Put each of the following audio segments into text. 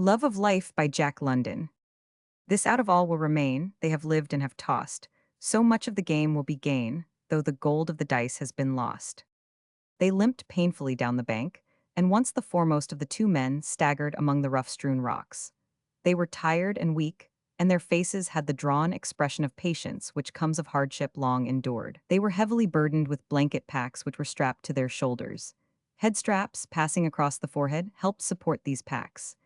Love of Life by Jack London. This out of all will remain, they have lived and have tossed. So much of the game will be gain, though the gold of the dice has been lost. They limped painfully down the bank, and once the foremost of the two men staggered among the rough-strewn rocks. They were tired and weak, and their faces had the drawn expression of patience which comes of hardship long endured. They were heavily burdened with blanket packs which were strapped to their shoulders. Head straps, passing across the forehead, helped support these packs.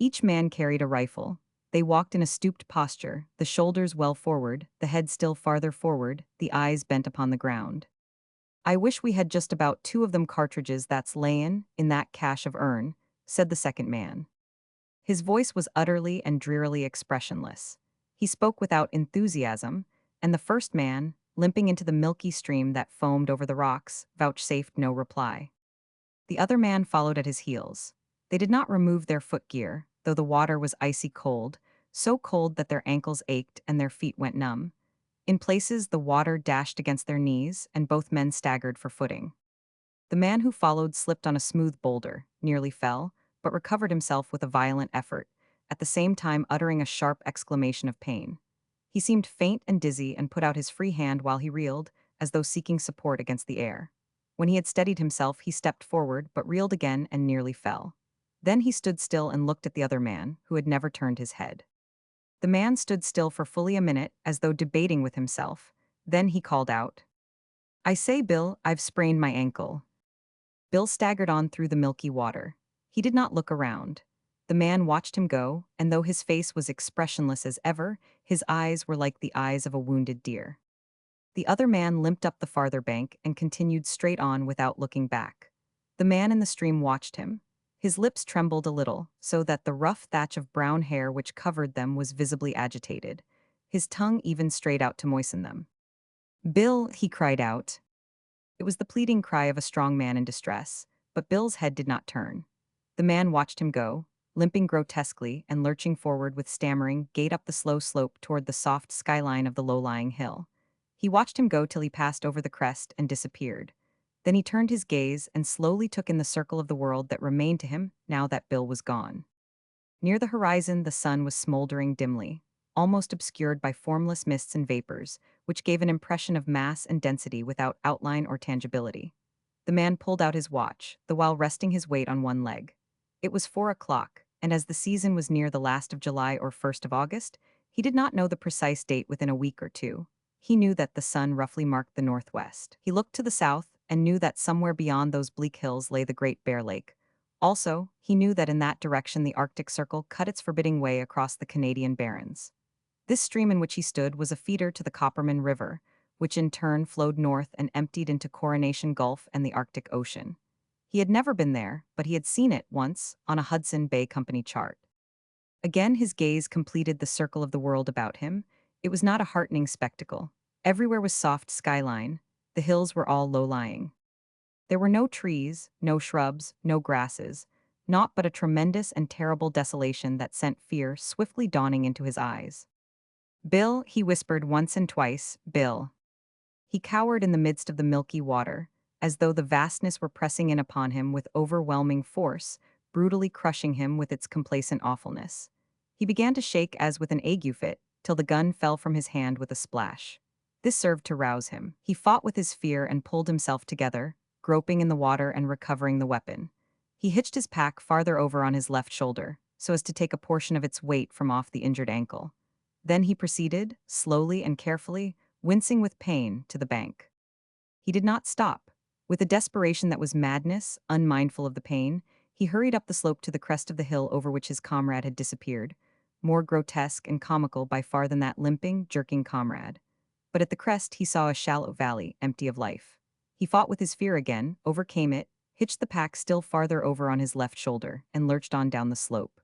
Each man carried a rifle. They walked in a stooped posture, the shoulders well forward, the head still farther forward, the eyes bent upon the ground. "I wish we had just about two of them cartridges that's layin' in that cache of urn," said the second man. His voice was utterly and drearily expressionless. He spoke without enthusiasm, and the first man, limping into the milky stream that foamed over the rocks, vouchsafed no reply. The other man followed at his heels. They did not remove their footgear, though the water was icy cold, so cold that their ankles ached and their feet went numb. In places, the water dashed against their knees, and both men staggered for footing. The man who followed slipped on a smooth boulder, nearly fell, but recovered himself with a violent effort, at the same time uttering a sharp exclamation of pain. He seemed faint and dizzy and put out his free hand while he reeled, as though seeking support against the air. When he had steadied himself, he stepped forward, but reeled again and nearly fell. Then he stood still and looked at the other man, who had never turned his head. The man stood still for fully a minute, as though debating with himself. Then he called out, "I say, Bill, I've sprained my ankle." Bill staggered on through the milky water. He did not look around. The man watched him go, and though his face was expressionless as ever, his eyes were like the eyes of a wounded deer. The other man limped up the farther bank and continued straight on without looking back. The man in the stream watched him. His lips trembled a little, so that the rough thatch of brown hair which covered them was visibly agitated. His tongue even strayed out to moisten them. "Bill," he cried out. It was the pleading cry of a strong man in distress, but Bill's head did not turn. The man watched him go, limping grotesquely and lurching forward with stammering gait up the slow slope toward the soft skyline of the low-lying hill. He watched him go till he passed over the crest and disappeared. Then he turned his gaze and slowly took in the circle of the world that remained to him now that Bill was gone. Near the horizon, the sun was smoldering dimly, almost obscured by formless mists and vapors, which gave an impression of mass and density without outline or tangibility. The man pulled out his watch, the while resting his weight on one leg. It was 4 o'clock, and as the season was near the last of July or 1st of August, he did not know the precise date within a week or two. He knew that the sun roughly marked the northwest. He looked to the south and knew that somewhere beyond those bleak hills lay the Great Bear Lake. Also, he knew that in that direction the Arctic Circle cut its forbidding way across the Canadian Barrens. This stream in which he stood was a feeder to the Coppermine River, which in turn flowed north and emptied into Coronation Gulf and the Arctic Ocean. He had never been there, but he had seen it once on a Hudson Bay Company chart. Again his gaze completed the circle of the world about him. It was not a heartening spectacle. Everywhere was soft skyline. The hills were all low-lying. There were no trees, no shrubs, no grasses, naught but a tremendous and terrible desolation that sent fear swiftly dawning into his eyes. "Bill," he whispered once and twice, "Bill." He cowered in the midst of the milky water, as though the vastness were pressing in upon him with overwhelming force, brutally crushing him with its complacent awfulness. He began to shake as with an ague fit, till the gun fell from his hand with a splash. This served to rouse him. He fought with his fear and pulled himself together, groping in the water and recovering the weapon. He hitched his pack farther over on his left shoulder, so as to take a portion of its weight from off the injured ankle. Then he proceeded, slowly and carefully, wincing with pain, to the bank. He did not stop. With a desperation that was madness, unmindful of the pain, he hurried up the slope to the crest of the hill over which his comrade had disappeared, more grotesque and comical by far than that limping, jerking comrade. But at the crest he saw a shallow valley, empty of life. He fought with his fear again, overcame it, hitched the pack still farther over on his left shoulder, and lurched on down the slope.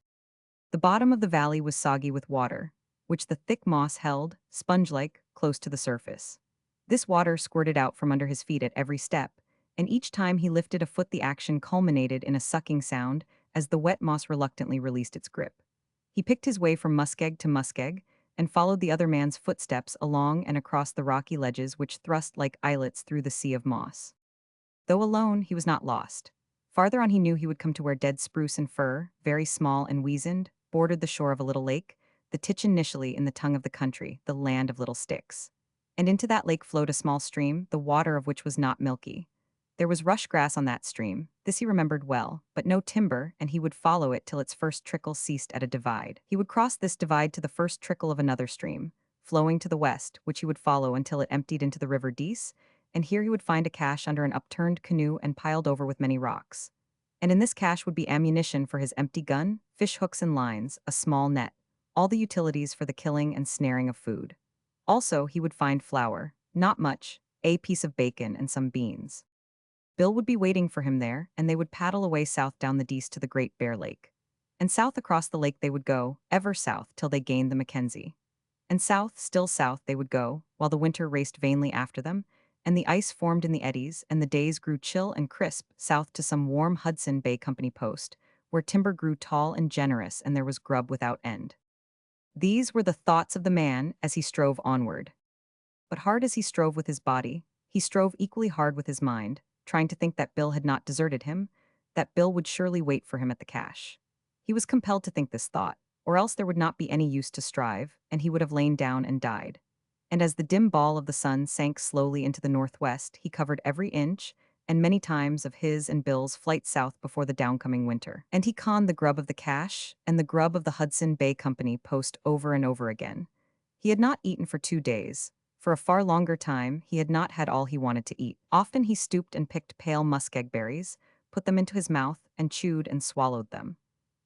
The bottom of the valley was soggy with water, which the thick moss held, sponge-like, close to the surface. This water squirted out from under his feet at every step, and each time he lifted a foot the action culminated in a sucking sound as the wet moss reluctantly released its grip. He picked his way from muskeg to muskeg and followed the other man's footsteps along and across the rocky ledges which thrust like islets through the sea of moss. Though alone, he was not lost. Farther on he knew he would come to where dead spruce and fir, very small and weazened, bordered the shore of a little lake, the titch initially in the tongue of the country, the land of little sticks. And into that lake flowed a small stream, the water of which was not milky. There was rush grass on that stream, this he remembered well, but no timber, and he would follow it till its first trickle ceased at a divide. He would cross this divide to the first trickle of another stream, flowing to the west, which he would follow until it emptied into the river Dees, and here he would find a cache under an upturned canoe and piled over with many rocks. And in this cache would be ammunition for his empty gun, fish hooks and lines, a small net, all the utilities for the killing and snaring of food. Also, he would find flour, not much, a piece of bacon and some beans. Bill would be waiting for him there, and they would paddle away south down the Dees to the Great Bear Lake. And south across the lake they would go, ever south, till they gained the Mackenzie. And south, still south, they would go, while the winter raced vainly after them, and the ice formed in the eddies, and the days grew chill and crisp, south to some warm Hudson Bay Company post, where timber grew tall and generous and there was grub without end. These were the thoughts of the man as he strove onward. But hard as he strove with his body, he strove equally hard with his mind, trying to think that Bill had not deserted him, that Bill would surely wait for him at the cache. He was compelled to think this thought, or else there would not be any use to strive, and he would have lain down and died. And as the dim ball of the sun sank slowly into the northwest, he covered every inch, and many times of his and Bill's flight south before the downcoming winter. And he conned the grub of the cache and the grub of the Hudson Bay Company post over and over again. He had not eaten for 2 days. For a far longer time, he had not had all he wanted to eat. Often he stooped and picked pale muskeg berries, put them into his mouth, and chewed and swallowed them.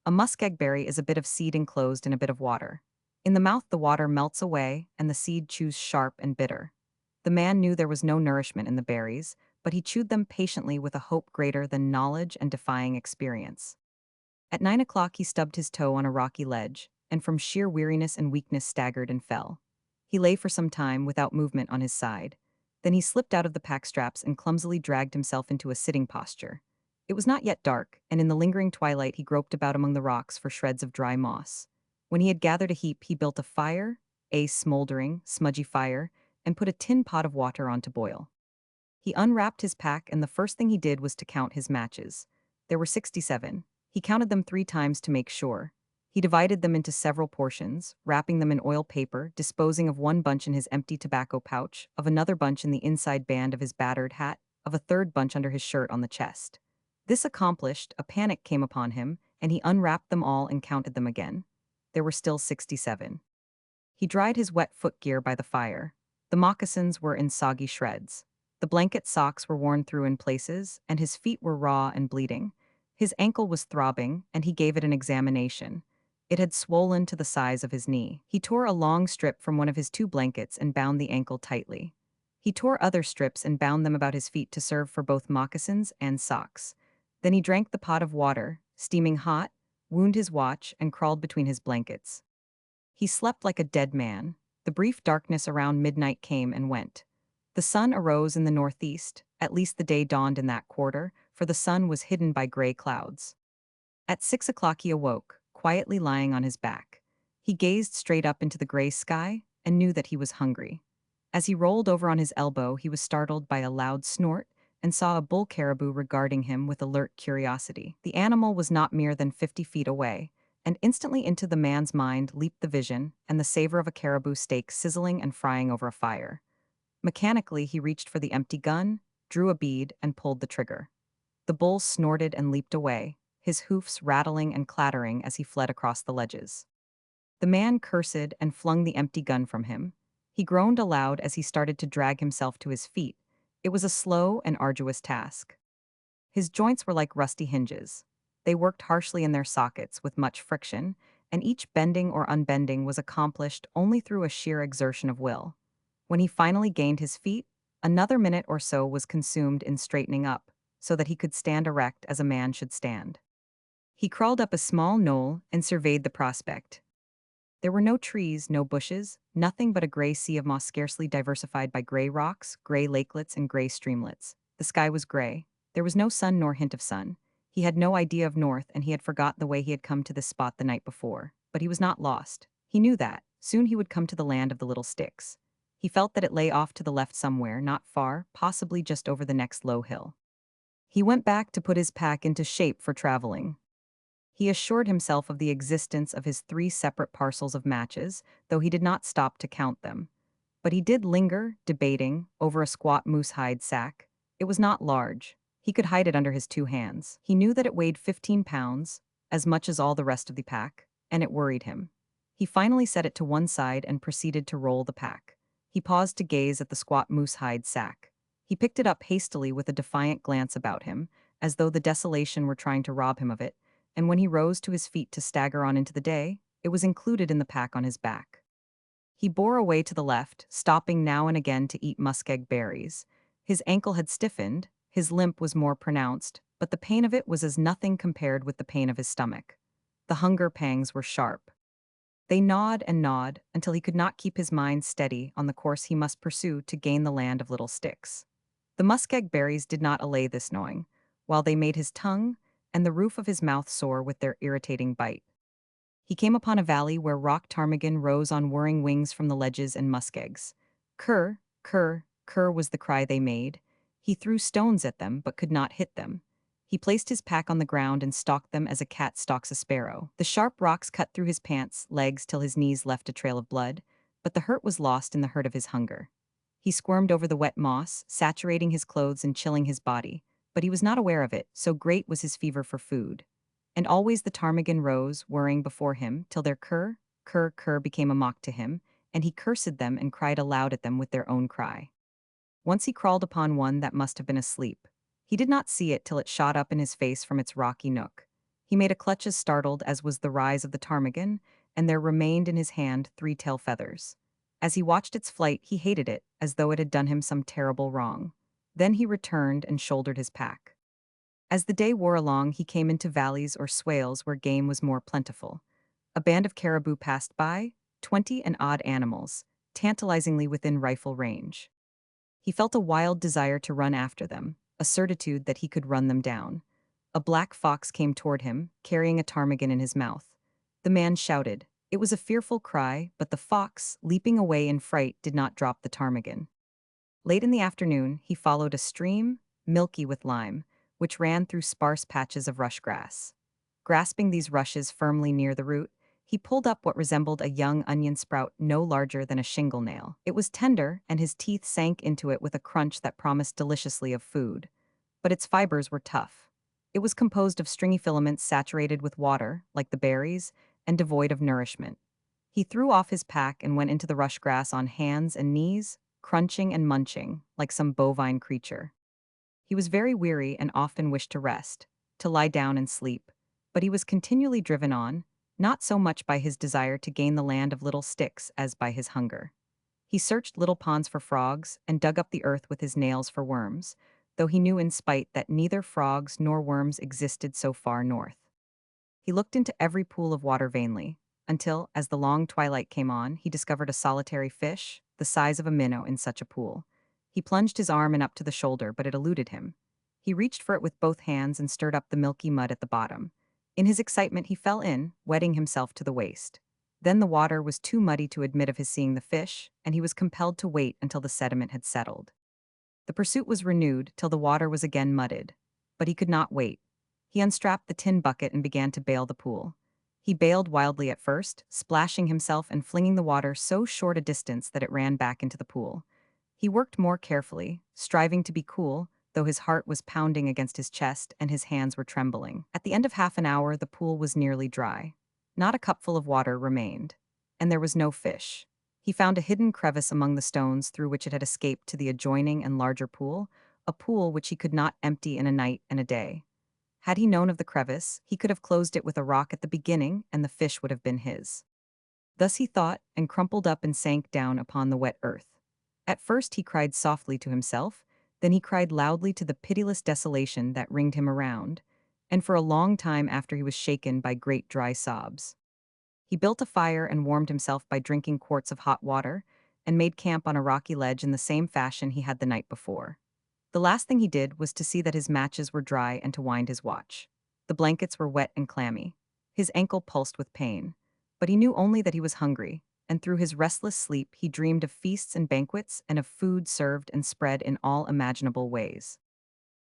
A muskeg berry is a bit of seed enclosed in a bit of water. In the mouth the water melts away, and the seed chews sharp and bitter. The man knew there was no nourishment in the berries, but he chewed them patiently with a hope greater than knowledge and defying experience. At 9 o'clock he stubbed his toe on a rocky ledge, and from sheer weariness and weakness staggered and fell. He lay for some time without movement on his side. Then he slipped out of the pack straps and clumsily dragged himself into a sitting posture. It was not yet dark, and in the lingering twilight he groped about among the rocks for shreds of dry moss. When he had gathered a heap, he built a fire, a smoldering, smudgy fire, and put a tin pot of water on to boil. He unwrapped his pack, and the first thing he did was to count his matches. There were 67. He counted them 3 times to make sure. He divided them into several portions, wrapping them in oil paper, disposing of one bunch in his empty tobacco pouch, of another bunch in the inside band of his battered hat, of a third bunch under his shirt on the chest. This accomplished, a panic came upon him, and he unwrapped them all and counted them again. There were still 67. He dried his wet footgear by the fire. The moccasins were in soggy shreds. The blanket socks were worn through in places, and his feet were raw and bleeding. His ankle was throbbing, and he gave it an examination. It had swollen to the size of his knee. He tore a long strip from one of his 2 blankets and bound the ankle tightly. He tore other strips and bound them about his feet to serve for both moccasins and socks. Then he drank the pot of water, steaming hot, wound his watch, and crawled between his blankets. He slept like a dead man. The brief darkness around midnight came and went. The sun arose in the northeast, at least the day dawned in that quarter, for the sun was hidden by gray clouds. At 6 o'clock he awoke, quietly lying on his back. He gazed straight up into the gray sky and knew that he was hungry. As he rolled over on his elbow, he was startled by a loud snort and saw a bull caribou regarding him with alert curiosity. The animal was not more than 50 feet away, and instantly into the man's mind leaped the vision and the savor of a caribou steak sizzling and frying over a fire. Mechanically, he reached for the empty gun, drew a bead, and pulled the trigger. The bull snorted and leaped away, his hoofs rattling and clattering as he fled across the ledges. The man cursed and flung the empty gun from him. He groaned aloud as he started to drag himself to his feet. It was a slow and arduous task. His joints were like rusty hinges. They worked harshly in their sockets with much friction, and each bending or unbending was accomplished only through a sheer exertion of will. When he finally gained his feet, another minute or so was consumed in straightening up, so that he could stand erect as a man should stand. He crawled up a small knoll and surveyed the prospect. There were no trees, no bushes, nothing but a gray sea of moss scarcely diversified by gray rocks, gray lakelets, and gray streamlets. The sky was gray. There was no sun nor hint of sun. He had no idea of north, and he had forgotten the way he had come to this spot the night before. But he was not lost. He knew that. Soon he would come to the land of the little sticks. He felt that it lay off to the left somewhere, not far, possibly just over the next low hill. He went back to put his pack into shape for traveling. He assured himself of the existence of his 3 separate parcels of matches, though he did not stop to count them. But he did linger, debating, over a squat moose hide sack. It was not large. He could hide it under his 2 hands. He knew that it weighed 15 pounds, as much as all the rest of the pack, and it worried him. He finally set it to one side and proceeded to roll the pack. He paused to gaze at the squat moose hide sack. He picked it up hastily with a defiant glance about him, as though the desolation were trying to rob him of it, and when he rose to his feet to stagger on into the day, it was included in the pack on his back. He bore away to the left, stopping now and again to eat muskeg berries. His ankle had stiffened, his limp was more pronounced, but the pain of it was as nothing compared with the pain of his stomach. The hunger pangs were sharp. They gnawed and gnawed until he could not keep his mind steady on the course he must pursue to gain the land of little sticks. The muskeg berries did not allay this gnawing, while they made his tongue and the roof of his mouth sore with their irritating bite. He came upon a valley where rock ptarmigan rose on whirring wings from the ledges and muskegs. Kurr, kurr, kurr was the cry they made. He threw stones at them but could not hit them. He placed his pack on the ground and stalked them as a cat stalks a sparrow. The sharp rocks cut through his pants, legs till his knees left a trail of blood, but the hurt was lost in the hurt of his hunger. He squirmed over the wet moss, saturating his clothes and chilling his body, but he was not aware of it, so great was his fever for food. And always the ptarmigan rose, whirring before him, till their kurr, kurr, kurr became a mock to him, and he cursed them and cried aloud at them with their own cry. Once he crawled upon one that must have been asleep. He did not see it till it shot up in his face from its rocky nook. He made a clutch as startled as was the rise of the ptarmigan, and there remained in his hand 3 tail feathers. As he watched its flight, he hated it, as though it had done him some terrible wrong. Then he returned and shouldered his pack. As the day wore along, he came into valleys or swales where game was more plentiful. A band of caribou passed by, 20 and odd animals, tantalizingly within rifle range. He felt a wild desire to run after them, a certitude that he could run them down. A black fox came toward him, carrying a ptarmigan in his mouth. The man shouted. It was a fearful cry, but the fox, leaping away in fright, did not drop the ptarmigan. Late in the afternoon, he followed a stream, milky with lime, which ran through sparse patches of rush grass. Grasping these rushes firmly near the root, he pulled up what resembled a young onion sprout no larger than a shingle nail. It was tender, and his teeth sank into it with a crunch that promised deliciously of food. But its fibers were tough. It was composed of stringy filaments saturated with water, like the berries, and devoid of nourishment. He threw off his pack and went into the rush grass on hands and knees, crunching and munching, like some bovine creature. He was very weary and often wished to rest, to lie down and sleep, but he was continually driven on, not so much by his desire to gain the land of little sticks as by his hunger. He searched little ponds for frogs and dug up the earth with his nails for worms, though he knew in spite that neither frogs nor worms existed so far north. He looked into every pool of water vainly, until, as the long twilight came on, he discovered a solitary fish, the size of a minnow, in such a pool. He plunged his arm in up to the shoulder, but it eluded him. He reached for it with both hands and stirred up the milky mud at the bottom. In his excitement, he fell in, wetting himself to the waist. Then the water was too muddy to admit of his seeing the fish, and he was compelled to wait until the sediment had settled. The pursuit was renewed till the water was again mudded. But he could not wait. He unstrapped the tin bucket and began to bail the pool. He bailed wildly at first, splashing himself and flinging the water so short a distance that it ran back into the pool. He worked more carefully, striving to be cool, though his heart was pounding against his chest and his hands were trembling. At the end of half an hour, the pool was nearly dry. Not a cupful of water remained. And there was no fish. He found a hidden crevice among the stones through which it had escaped to the adjoining and larger pool, a pool which he could not empty in a night and a day. Had he known of the crevice, he could have closed it with a rock at the beginning, and the fish would have been his. Thus he thought, and crumpled up and sank down upon the wet earth. At first he cried softly to himself, then he cried loudly to the pitiless desolation that ringed him around, and for a long time after he was shaken by great dry sobs. He built a fire and warmed himself by drinking quarts of hot water, and made camp on a rocky ledge in the same fashion he had the night before. The last thing he did was to see that his matches were dry and to wind his watch. The blankets were wet and clammy. His ankle pulsed with pain. But he knew only that he was hungry, and through his restless sleep he dreamed of feasts and banquets and of food served and spread in all imaginable ways.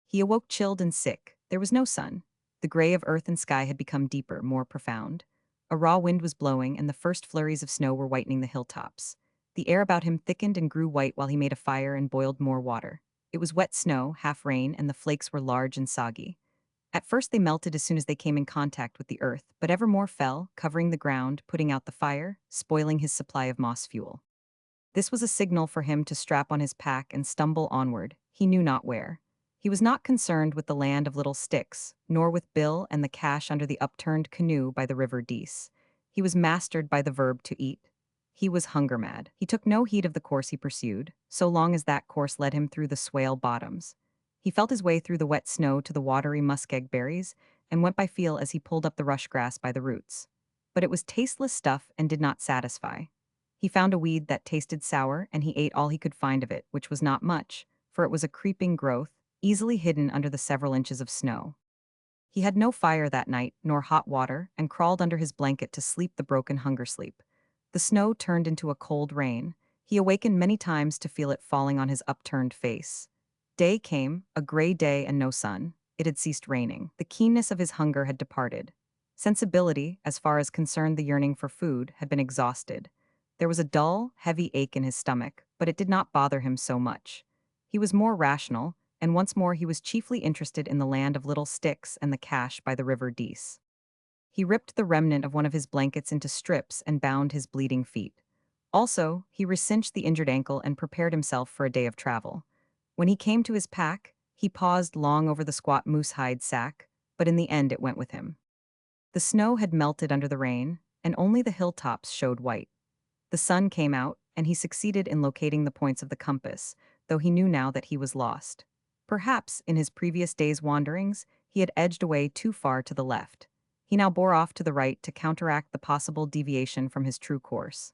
He awoke chilled and sick. There was no sun. The gray of earth and sky had become deeper, more profound. A raw wind was blowing, and the first flurries of snow were whitening the hilltops. The air about him thickened and grew white while he made a fire and boiled more water. It was wet snow, half rain, and the flakes were large and soggy. At first they melted as soon as they came in contact with the earth, but ever more fell, covering the ground, putting out the fire, spoiling his supply of moss fuel. This was a signal for him to strap on his pack and stumble onward, he knew not where. He was not concerned with the land of little sticks, nor with Bill and the cache under the upturned canoe by the river Dees. He was mastered by the verb to eat. He was hunger mad. He took no heed of the course he pursued, so long as that course led him through the swale bottoms. He felt his way through the wet snow to the watery muskeg berries, and went by feel as he pulled up the rush grass by the roots. But it was tasteless stuff and did not satisfy. He found a weed that tasted sour, and he ate all he could find of it, which was not much, for it was a creeping growth, easily hidden under the several inches of snow. He had no fire that night, nor hot water, and crawled under his blanket to sleep the broken hunger sleep. The snow turned into a cold rain. He awakened many times to feel it falling on his upturned face. Day came, a gray day and no sun. It had ceased raining. The keenness of his hunger had departed. Sensibility, as far as concerned the yearning for food, had been exhausted. There was a dull, heavy ache in his stomach, but it did not bother him so much. He was more rational, and once more he was chiefly interested in the land of little sticks and the cache by the river Dees. He ripped the remnant of one of his blankets into strips and bound his bleeding feet. Also, he recinched the injured ankle and prepared himself for a day of travel. When he came to his pack, he paused long over the squat moose hide sack, but in the end it went with him. The snow had melted under the rain, and only the hilltops showed white. The sun came out, and he succeeded in locating the points of the compass, though he knew now that he was lost. Perhaps, in his previous day's wanderings, he had edged away too far to the left. He now bore off to the right to counteract the possible deviation from his true course.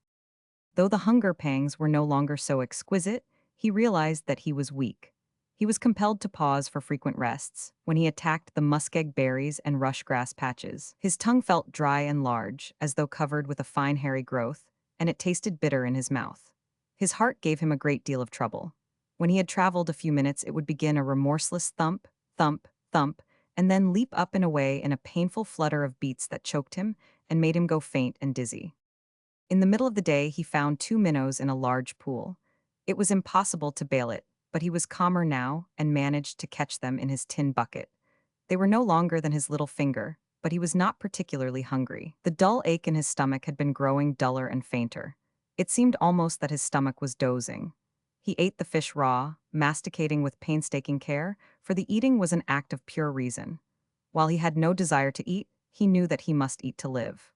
Though the hunger pangs were no longer so exquisite, he realized that he was weak. He was compelled to pause for frequent rests when he attacked the muskeg berries and rush grass patches. His tongue felt dry and large, as though covered with a fine hairy growth, and it tasted bitter in his mouth. His heart gave him a great deal of trouble. When he had traveled a few minutes, it would begin a remorseless thump, thump, thump, and then leap up and away in a painful flutter of beats that choked him and made him go faint and dizzy. In the middle of the day, he found two minnows in a large pool. It was impossible to bail it, but he was calmer now and managed to catch them in his tin bucket. They were no longer than his little finger, but he was not particularly hungry. The dull ache in his stomach had been growing duller and fainter. It seemed almost that his stomach was dozing. He ate the fish raw, masticating with painstaking care, for the eating was an act of pure reason. While he had no desire to eat, he knew that he must eat to live.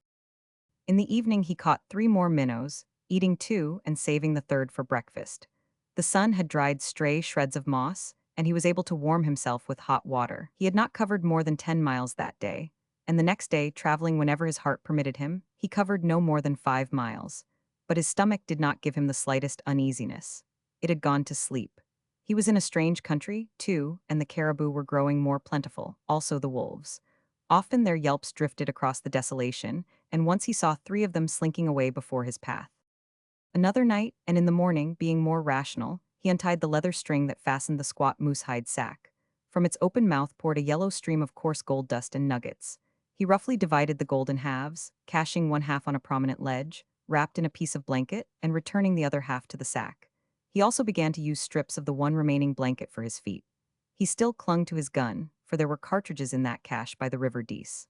In the evening he caught three more minnows, eating two and saving the third for breakfast. The sun had dried stray shreds of moss, and he was able to warm himself with hot water. He had not covered more than 10 miles that day, and the next day, traveling whenever his heart permitted him, he covered no more than 5 miles. But his stomach did not give him the slightest uneasiness. It had gone to sleep. He was in a strange country, too, and the caribou were growing more plentiful, also the wolves. Often their yelps drifted across the desolation, and once he saw 3 of them slinking away before his path. Another night, and in the morning, being more rational, he untied the leather string that fastened the squat moose-hide sack. From its open mouth poured a yellow stream of coarse gold dust and nuggets. He roughly divided the gold in halves, caching one half on a prominent ledge, wrapped in a piece of blanket, and returning the other half to the sack. He also began to use strips of the one remaining blanket for his feet. He still clung to his gun, for there were cartridges in that cache by the river Dees.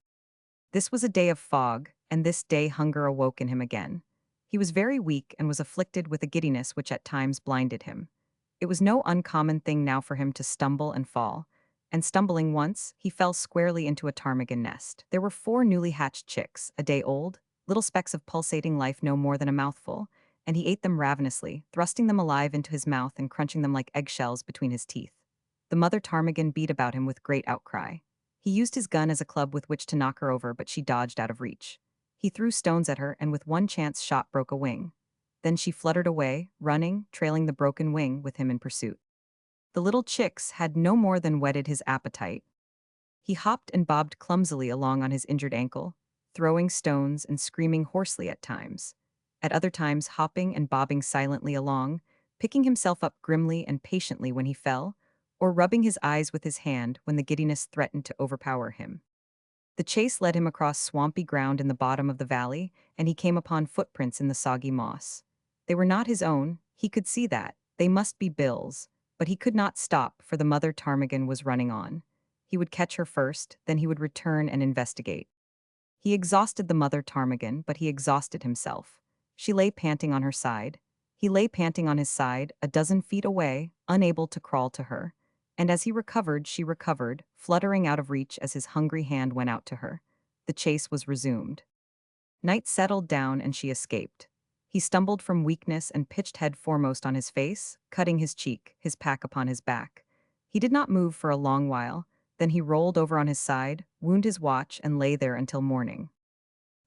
This was a day of fog, and this day hunger awoke in him again. He was very weak and was afflicted with a giddiness which at times blinded him. It was no uncommon thing now for him to stumble and fall, and stumbling once, he fell squarely into a ptarmigan nest. There were 4 newly hatched chicks, a day old, little specks of pulsating life no more than a mouthful, and he ate them ravenously, thrusting them alive into his mouth and crunching them like eggshells between his teeth. The mother ptarmigan beat about him with great outcry. He used his gun as a club with which to knock her over, but she dodged out of reach. He threw stones at her and with one chance shot broke a wing. Then she fluttered away, running, trailing the broken wing with him in pursuit. The little chicks had no more than whetted his appetite. He hopped and bobbed clumsily along on his injured ankle, throwing stones and screaming hoarsely at times. At other times hopping and bobbing silently along, picking himself up grimly and patiently when he fell, or rubbing his eyes with his hand when the giddiness threatened to overpower him. The chase led him across swampy ground in the bottom of the valley, and he came upon footprints in the soggy moss. They were not his own, he could see that. They must be Bill's. But he could not stop, for the mother ptarmigan was running on. He would catch her first, then he would return and investigate. He exhausted the mother ptarmigan, but he exhausted himself. She lay panting on her side. He lay panting on his side, a dozen feet away, unable to crawl to her. And as he recovered, she recovered, fluttering out of reach as his hungry hand went out to her. The chase was resumed. Night settled down and she escaped. He stumbled from weakness and pitched head foremost on his face, cutting his cheek, his pack upon his back. He did not move for a long while, then he rolled over on his side, wound his watch, and lay there until morning.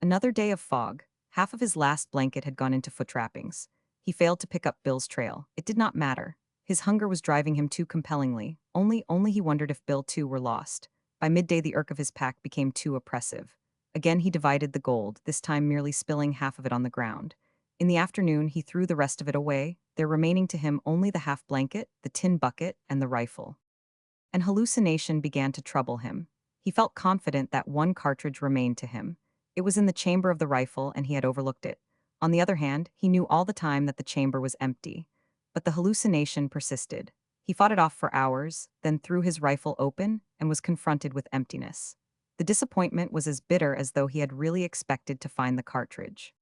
Another day of fog. Half of his last blanket had gone into foot trappings. He failed to pick up Bill's trail. It did not matter. His hunger was driving him too compellingly. Only he wondered if Bill too were lost. By midday the irk of his pack became too oppressive. Again he divided the gold, this time merely spilling half of it on the ground. In the afternoon he threw the rest of it away, there remaining to him only the half blanket, the tin bucket, and the rifle. An hallucination began to trouble him. He felt confident that one cartridge remained to him. It was in the chamber of the rifle and he had overlooked it. On the other hand, he knew all the time that the chamber was empty. But the hallucination persisted. He fought it off for hours, then threw his rifle open and was confronted with emptiness. The disappointment was as bitter as though he had really expected to find the cartridge.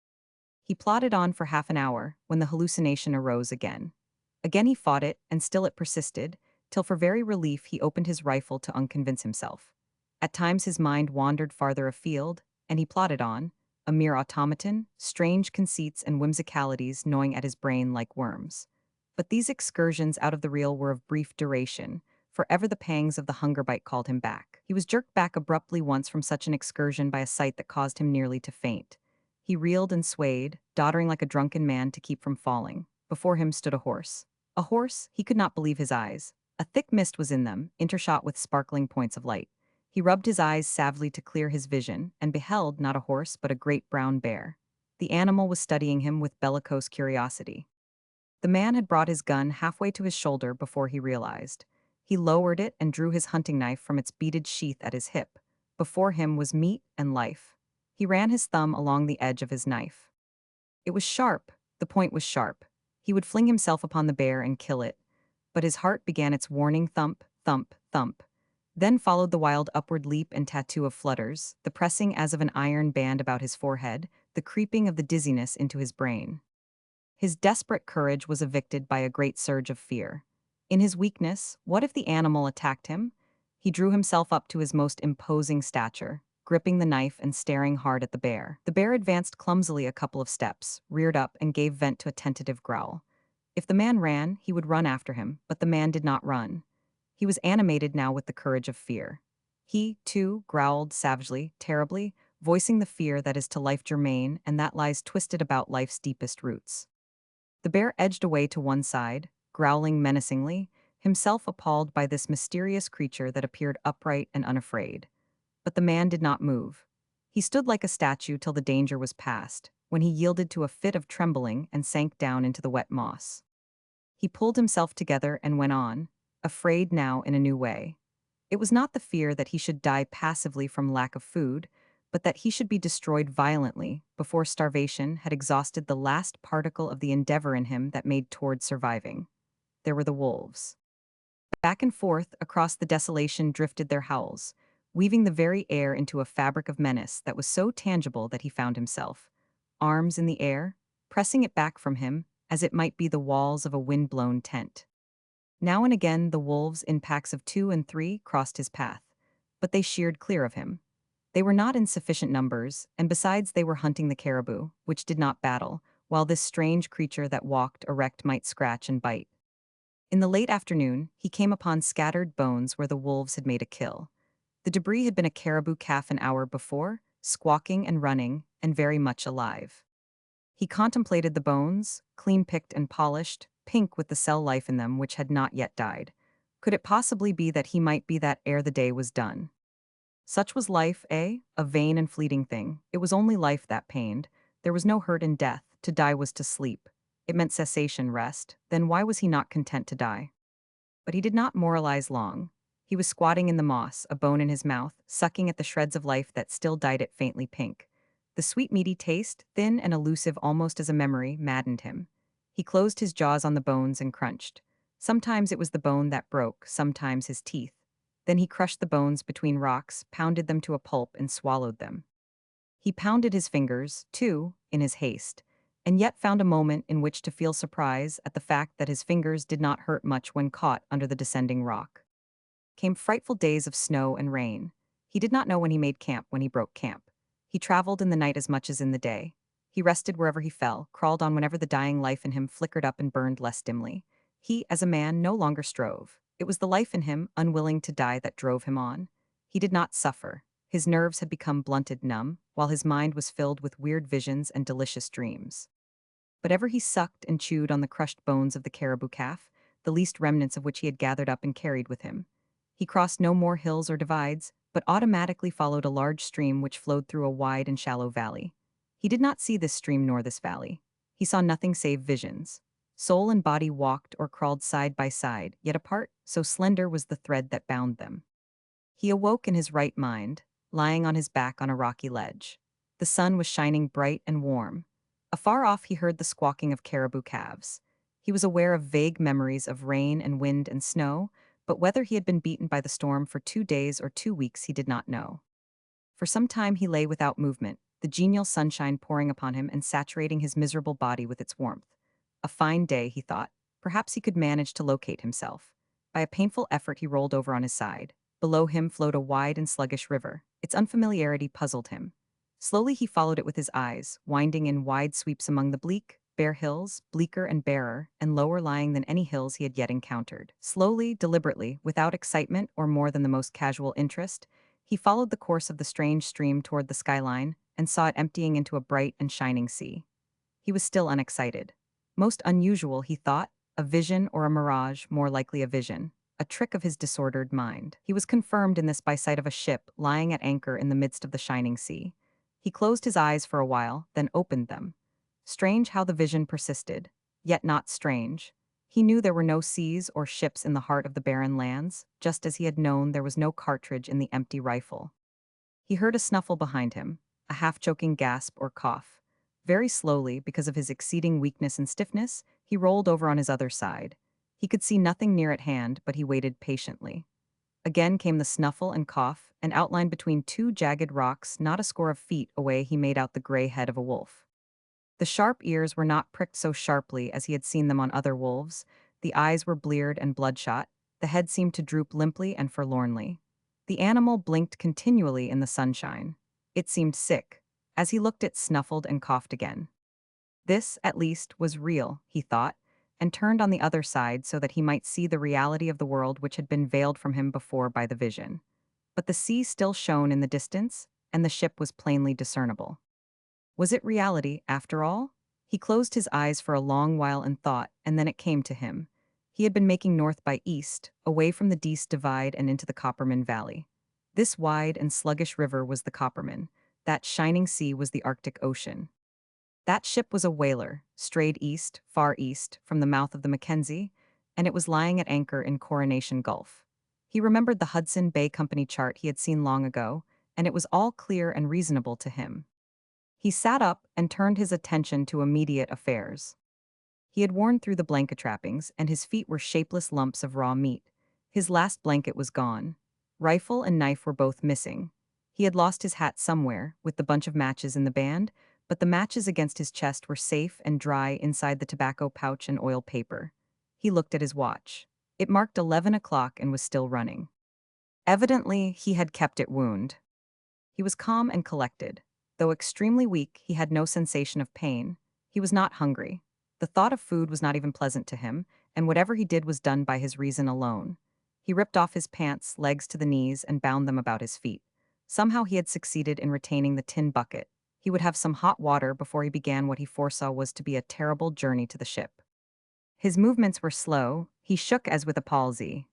He plodded on for half an hour when the hallucination arose again. Again he fought it, and still it persisted, till for very relief he opened his rifle to unconvince himself. At times his mind wandered farther afield, and he plodded on, a mere automaton, strange conceits and whimsicalities gnawing at his brain like worms. But these excursions out of the real were of brief duration, for ever the pangs of the hunger bite called him back. He was jerked back abruptly once from such an excursion by a sight that caused him nearly to faint. He reeled and swayed, doddering like a drunken man to keep from falling. Before him stood a horse. A horse? He could not believe his eyes. A thick mist was in them, intershot with sparkling points of light. He rubbed his eyes savagely to clear his vision, and beheld not a horse but a great brown bear. The animal was studying him with bellicose curiosity. The man had brought his gun halfway to his shoulder before he realized. He lowered it and drew his hunting knife from its beaded sheath at his hip. Before him was meat and life. He ran his thumb along the edge of his knife. It was sharp, the point was sharp. He would fling himself upon the bear and kill it. But his heart began its warning thump, thump, thump. Then followed the wild upward leap and tattoo of flutters, the pressing as of an iron band about his forehead, the creeping of the dizziness into his brain. His desperate courage was evicted by a great surge of fear. In his weakness, what if the animal attacked him? He drew himself up to his most imposing stature, gripping the knife and staring hard at the bear. The bear advanced clumsily a couple of steps, reared up, and gave vent to a tentative growl. If the man ran, he would run after him, but the man did not run. He was animated now with the courage of fear. He, too, growled savagely, terribly, voicing the fear that is to life germane and that lies twisted about life's deepest roots. The bear edged away to one side, growling menacingly, himself appalled by this mysterious creature that appeared upright and unafraid. But the man did not move. He stood like a statue till the danger was past, when he yielded to a fit of trembling and sank down into the wet moss. He pulled himself together and went on, afraid now in a new way. It was not the fear that he should die passively from lack of food, but that he should be destroyed violently before starvation had exhausted the last particle of the endeavor in him that made toward surviving. There were the wolves. Back and forth across the desolation drifted their howls, weaving the very air into a fabric of menace that was so tangible that he found himself, arms in the air, pressing it back from him as it might be the walls of a wind-blown tent. Now and again the wolves in packs of 2 and 3 crossed his path, but they sheared clear of him. They were not in sufficient numbers, and besides they were hunting the caribou, which did not battle, while this strange creature that walked erect might scratch and bite. In the late afternoon, he came upon scattered bones where the wolves had made a kill. The debris had been a caribou calf an hour before, squawking and running, and very much alive. He contemplated the bones, clean-picked and polished, pink with the cell life in them which had not yet died. Could it possibly be that he might be that ere the day was done? Such was life, eh? A vain and fleeting thing. It was only life that pained. There was no hurt in death. To die was to sleep. It meant cessation, rest. Then why was he not content to die? But he did not moralize long. He was squatting in the moss, a bone in his mouth, sucking at the shreds of life that still dyed it faintly pink. The sweet meaty taste, thin and elusive almost as a memory, maddened him. He closed his jaws on the bones and crunched. Sometimes it was the bone that broke, sometimes his teeth. Then he crushed the bones between rocks, pounded them to a pulp, and swallowed them. He pounded his fingers, too, in his haste, and yet found a moment in which to feel surprise at the fact that his fingers did not hurt much when caught under the descending rock. Came frightful days of snow and rain. He did not know when he made camp, when he broke camp. He traveled in the night as much as in the day. He rested wherever he fell, crawled on whenever the dying life in him flickered up and burned less dimly. He, as a man, no longer strove. It was the life in him, unwilling to die, that drove him on. He did not suffer. His nerves had become blunted numb, while his mind was filled with weird visions and delicious dreams. But ever he sucked and chewed on the crushed bones of the caribou calf, the least remnants of which he had gathered up and carried with him. He crossed no more hills or divides, but automatically followed a large stream which flowed through a wide and shallow valley. He did not see this stream nor this valley. He saw nothing save visions. Soul and body walked or crawled side by side, yet apart, so slender was the thread that bound them. He awoke in his right mind, lying on his back on a rocky ledge. The sun was shining bright and warm. Afar off he heard the squawking of caribou calves. He was aware of vague memories of rain and wind and snow, but whether he had been beaten by the storm for 2 days or 2 weeks he did not know. For some time he lay without movement, the genial sunshine pouring upon him and saturating his miserable body with its warmth. A fine day, he thought. Perhaps he could manage to locate himself. By a painful effort he rolled over on his side. Below him flowed a wide and sluggish river. Its unfamiliarity puzzled him. Slowly he followed it with his eyes, winding in wide sweeps among the bleak, bare hills, bleaker and barer, and lower lying than any hills he had yet encountered. Slowly, deliberately, without excitement or more than the most casual interest, he followed the course of the strange stream toward the skyline and saw it emptying into a bright and shining sea. He was still unexcited. Most unusual, he thought, a vision or a mirage, more likely a vision. A trick of his disordered mind. He was confirmed in this by sight of a ship lying at anchor in the midst of the shining sea. He closed his eyes for a while, then opened them. Strange how the vision persisted, yet not strange. He knew there were no seas or ships in the heart of the barren lands, just as he had known there was no cartridge in the empty rifle. He heard a snuffle behind him, a half-choking gasp or cough. Very slowly, because of his exceeding weakness and stiffness, he rolled over on his other side. He could see nothing near at hand, but he waited patiently. Again came the snuffle and cough, and outlined between two jagged rocks not a score of feet away he made out the gray head of a wolf. The sharp ears were not pricked so sharply as he had seen them on other wolves, the eyes were bleared and bloodshot, the head seemed to droop limply and forlornly. The animal blinked continually in the sunshine. It seemed sick. As he looked it snuffled and coughed again. This, at least, was real, he thought, and turned on the other side so that he might see the reality of the world which had been veiled from him before by the vision. But the sea still shone in the distance, and the ship was plainly discernible. Was it reality, after all? He closed his eyes for a long while in thought, and then it came to him. He had been making north by east, away from the Dease Divide and into the Copperman Valley. This wide and sluggish river was the Copperman. That shining sea was the Arctic Ocean. That ship was a whaler, strayed east, far east, from the mouth of the Mackenzie, and it was lying at anchor in Coronation Gulf. He remembered the Hudson Bay Company chart he had seen long ago, and it was all clear and reasonable to him. He sat up and turned his attention to immediate affairs. He had worn through the blanket trappings, and his feet were shapeless lumps of raw meat. His last blanket was gone. Rifle and knife were both missing. He had lost his hat somewhere, with the bunch of matches in the band, but the matches against his chest were safe and dry inside the tobacco pouch and oil paper. He looked at his watch. It marked 11 o'clock and was still running. Evidently, he had kept it wound. He was calm and collected. Though extremely weak, he had no sensation of pain. He was not hungry. The thought of food was not even pleasant to him, and whatever he did was done by his reason alone. He ripped off his pants, legs to the knees, and bound them about his feet. Somehow he had succeeded in retaining the tin bucket. He would have some hot water before he began what he foresaw was to be a terrible journey to the ship. His movements were slow. He shook as with a palsy.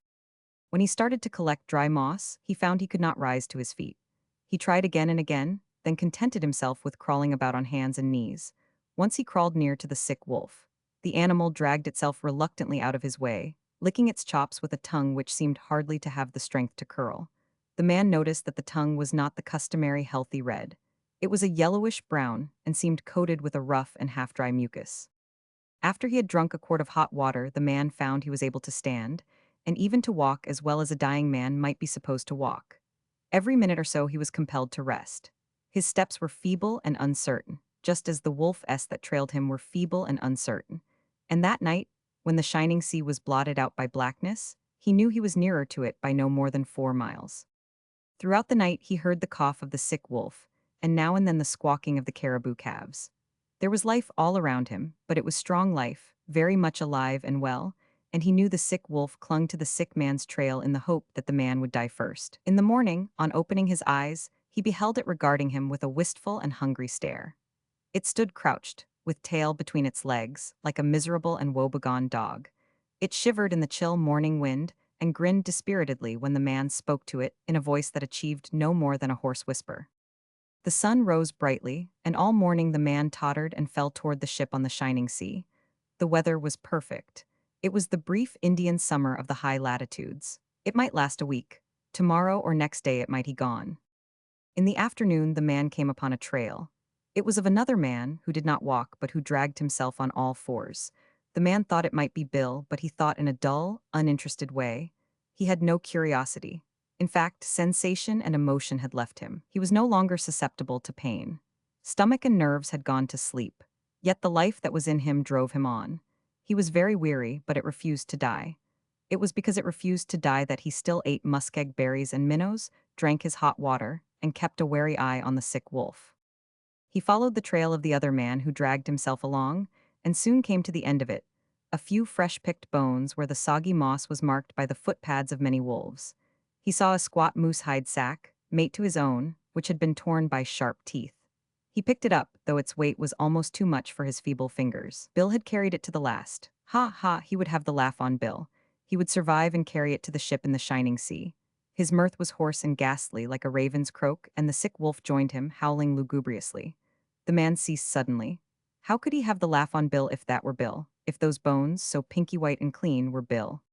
When he started to collect dry moss, he found he could not rise to his feet. He tried again and again, then contented himself with crawling about on hands and knees. Once he crawled near to the sick wolf. The animal dragged itself reluctantly out of his way, licking its chops with a tongue which seemed hardly to have the strength to curl. The man noticed that the tongue was not the customary healthy red. It was a yellowish brown and seemed coated with a rough and half-dry mucus. After he had drunk a quart of hot water, the man found he was able to stand, and even to walk as well as a dying man might be supposed to walk. Every minute or so he was compelled to rest. His steps were feeble and uncertain, just as the wolf-s that trailed him were feeble and uncertain. And that night, when the shining sea was blotted out by blackness, he knew he was nearer to it by no more than 4 miles. Throughout the night he heard the cough of the sick wolf, and now and then the squawking of the caribou calves. There was life all around him, but it was strong life, very much alive and well, and he knew the sick wolf clung to the sick man's trail in the hope that the man would die first. In the morning, on opening his eyes, he beheld it regarding him with a wistful and hungry stare. It stood crouched, with tail between its legs, like a miserable and woebegone dog. It shivered in the chill morning wind and grinned dispiritedly when the man spoke to it in a voice that achieved no more than a hoarse whisper. The sun rose brightly, and all morning the man tottered and fell toward the ship on the shining sea. The weather was perfect. It was the brief Indian summer of the high latitudes. It might last a week. Tomorrow or next day it might be gone. In the afternoon the man came upon a trail. It was of another man who did not walk but who dragged himself on all fours. The man thought it might be Bill, but he thought in a dull, uninterested way. He had no curiosity. In fact, sensation and emotion had left him. He was no longer susceptible to pain. Stomach and nerves had gone to sleep. Yet the life that was in him drove him on. He was very weary, but it refused to die. It was because it refused to die that he still ate muskeg berries and minnows, drank his hot water, and kept a wary eye on the sick wolf. He followed the trail of the other man who dragged himself along, and soon came to the end of it, a few fresh-picked bones where the soggy moss was marked by the footpads of many wolves. He saw a squat moose-hide sack, mate to his own, which had been torn by sharp teeth. He picked it up, though its weight was almost too much for his feeble fingers. Bill had carried it to the last. Ha ha, he would have the laugh on Bill. He would survive and carry it to the ship in the shining sea. His mirth was hoarse and ghastly, like a raven's croak, and the sick wolf joined him, howling lugubriously. The man ceased suddenly. How could he have the laugh on Bill if that were Bill, if those bones, so pinky white and clean, were Bill?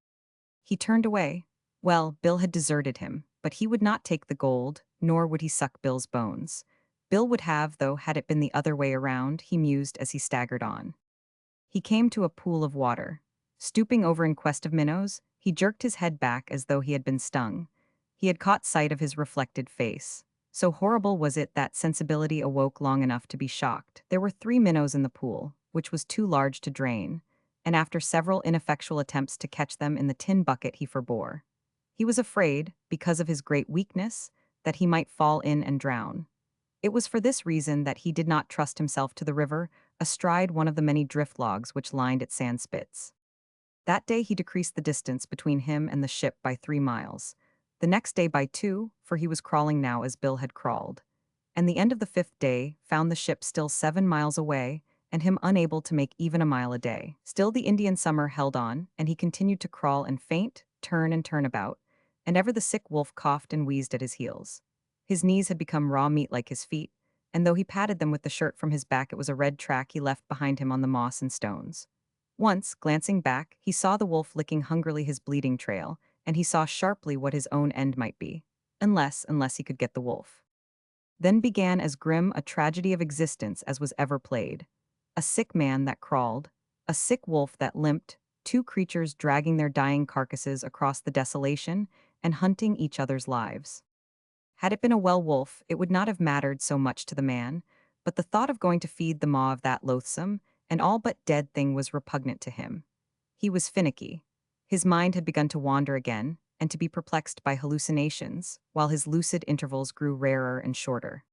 He turned away. Well, Bill had deserted him, but he would not take the gold, nor would he suck Bill's bones. Bill would have, though, had it been the other way around, he mused as he staggered on. He came to a pool of water. Stooping over in quest of minnows, he jerked his head back as though he had been stung. He had caught sight of his reflected face. So horrible was it that sensibility awoke long enough to be shocked. There were 3 minnows in the pool, which was too large to drain, and after several ineffectual attempts to catch them in the tin bucket he forbore. He was afraid, because of his great weakness, that he might fall in and drown. It was for this reason that he did not trust himself to the river, astride one of the many drift logs which lined its sand spits. That day he decreased the distance between him and the ship by 3 miles. The next day by 2, for he was crawling now as Bill had crawled. And the end of the 5th day found the ship still 7 miles away, and him unable to make even a mile a day. Still the Indian summer held on, and he continued to crawl and faint, turn and turn about, and ever the sick wolf coughed and wheezed at his heels. His knees had become raw meat like his feet, and though he patted them with the shirt from his back, it was a red track he left behind him on the moss and stones. Once, glancing back, he saw the wolf licking hungrily his bleeding trail, and he saw sharply what his own end might be, unless he could get the wolf. Then began as grim a tragedy of existence as was ever played. A sick man that crawled, a sick wolf that limped, 2 creatures dragging their dying carcasses across the desolation and hunting each other's lives. Had it been a well wolf, it would not have mattered so much to the man, but the thought of going to feed the maw of that loathsome and all but dead thing was repugnant to him. He was finicky. His mind had begun to wander again, and to be perplexed by hallucinations, while his lucid intervals grew rarer and shorter.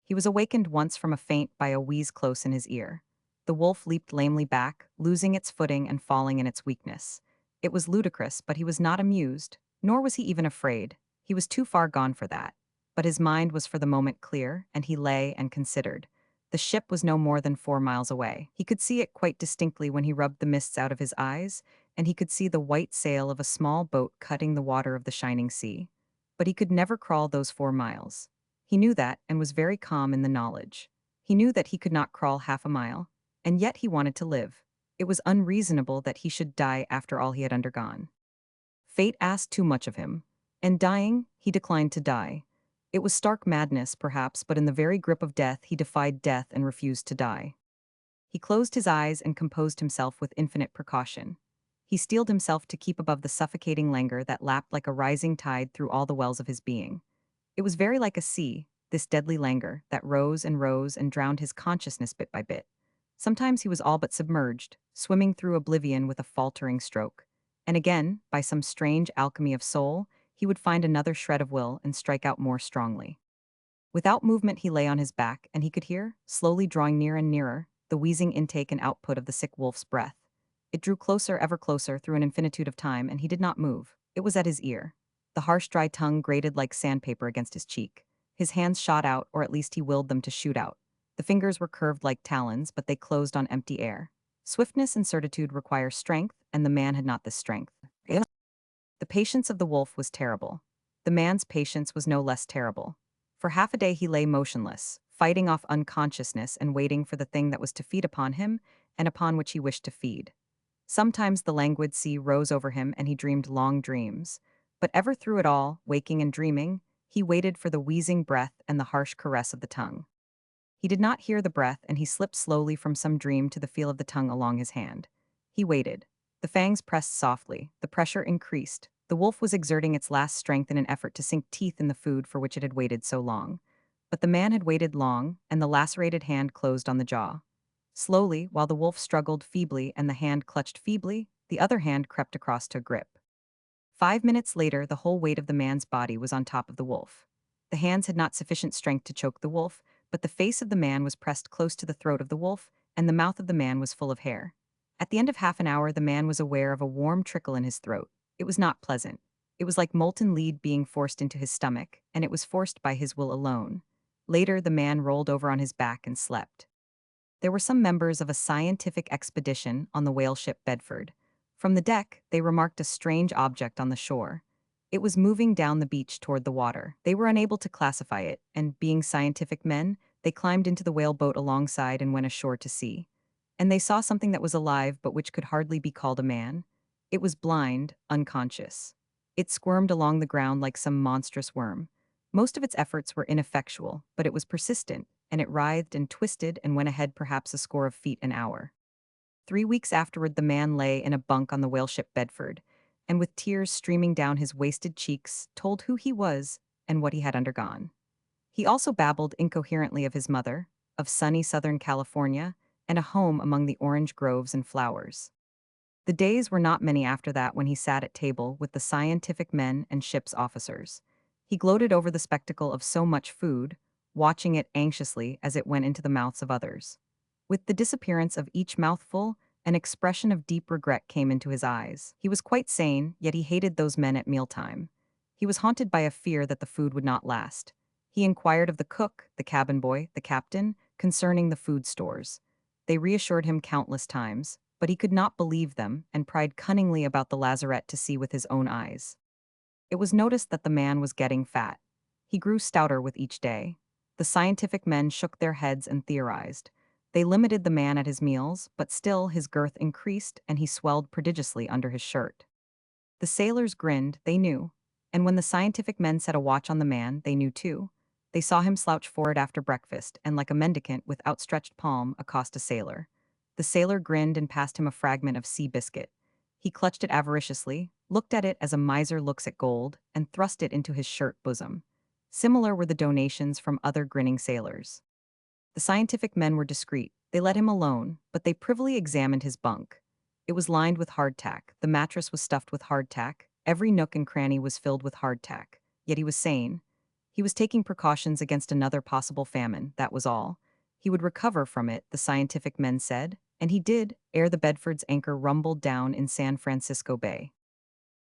He was awakened once from a faint by a wheeze close in his ear. The wolf leaped lamely back, losing its footing and falling in its weakness. It was ludicrous, but he was not amused, nor was he even afraid. He was too far gone for that. But his mind was for the moment clear, and he lay and considered. The ship was no more than 4 miles away. He could see it quite distinctly when he rubbed the mists out of his eyes, and he could see the white sail of a small boat cutting the water of the shining sea. But he could never crawl those 4 miles. He knew that and was very calm in the knowledge. He knew that he could not crawl half a mile, and yet he wanted to live. It was unreasonable that he should die after all he had undergone. Fate asked too much of him, and dying, he declined to die. It was stark madness, perhaps, but in the very grip of death, he defied death and refused to die. He closed his eyes and composed himself with infinite precaution. He steeled himself to keep above the suffocating languor that lapped like a rising tide through all the wells of his being. It was very like a sea, this deadly languor, that rose and drowned his consciousness bit by bit. Sometimes he was all but submerged, swimming through oblivion with a faltering stroke. And again, by some strange alchemy of soul, he would find another shred of will and strike out more strongly. Without movement, he lay on his back, and he could hear, slowly drawing near and nearer, the wheezing intake and output of the sick wolf's breath. It drew closer, ever closer, through an infinitude of time, and he did not move. It was at his ear. The harsh, dry tongue grated like sandpaper against his cheek. His hands shot out, or at least he willed them to shoot out. The fingers were curved like talons, but they closed on empty air. Swiftness and certitude require strength, and the man had not this strength. The patience of the wolf was terrible. The man's patience was no less terrible. For half a day he lay motionless, fighting off unconsciousness and waiting for the thing that was to feed upon him and upon which he wished to feed. Sometimes the languid sea rose over him and he dreamed long dreams. But ever through it all, waking and dreaming, he waited for the wheezing breath and the harsh caress of the tongue. He did not hear the breath, and he slipped slowly from some dream to the feel of the tongue along his hand. He waited. The fangs pressed softly, the pressure increased. The wolf was exerting its last strength in an effort to sink teeth in the food for which it had waited so long. But the man had waited long, and the lacerated hand closed on the jaw. Slowly, while the wolf struggled feebly and the hand clutched feebly, the other hand crept across to grip. 5 minutes later, the whole weight of the man's body was on top of the wolf. The hands had not sufficient strength to choke the wolf, but the face of the man was pressed close to the throat of the wolf, and the mouth of the man was full of hair. At the end of half an hour, the man was aware of a warm trickle in his throat. It was not pleasant. It was like molten lead being forced into his stomach, and it was forced by his will alone. Later, the man rolled over on his back and slept. There were some members of a scientific expedition on the whale ship Bedford. From the deck, they remarked a strange object on the shore. It was moving down the beach toward the water. They were unable to classify it, and being scientific men, they climbed into the whaleboat alongside and went ashore to see. And they saw something that was alive but which could hardly be called a man. It was blind, unconscious. It squirmed along the ground like some monstrous worm. Most of its efforts were ineffectual, but it was persistent, and it writhed and twisted and went ahead perhaps a score of feet an hour. 3 weeks afterward, the man lay in a bunk on the whaleship Bedford, and with tears streaming down his wasted cheeks, told who he was and what he had undergone. He also babbled incoherently of his mother, of sunny Southern California, and a home among the orange groves and flowers. The days were not many after that when he sat at table with the scientific men and ship's officers. He gloated over the spectacle of so much food, watching it anxiously as it went into the mouths of others. With the disappearance of each mouthful, an expression of deep regret came into his eyes. He was quite sane, yet he hated those men at mealtime. He was haunted by a fear that the food would not last. He inquired of the cook, the cabin boy, the captain, concerning the food stores. They reassured him countless times, but he could not believe them and pried cunningly about the lazarette to see with his own eyes. It was noticed that the man was getting fat. He grew stouter with each day. The scientific men shook their heads and theorized. They limited the man at his meals, but still his girth increased and he swelled prodigiously under his shirt. The sailors grinned, they knew. And when the scientific men set a watch on the man, they knew too. They saw him slouch forward after breakfast and, like a mendicant with outstretched palm, accost a sailor. The sailor grinned and passed him a fragment of sea biscuit. He clutched it avariciously, looked at it as a miser looks at gold, and thrust it into his shirt bosom. Similar were the donations from other grinning sailors. The scientific men were discreet. They let him alone, but they privily examined his bunk. It was lined with hardtack. The mattress was stuffed with hardtack. Every nook and cranny was filled with hardtack. Yet he was sane. He was taking precautions against another possible famine, that was all. He would recover from it, the scientific men said, and he did, ere the Bedford's anchor rumbled down in San Francisco Bay.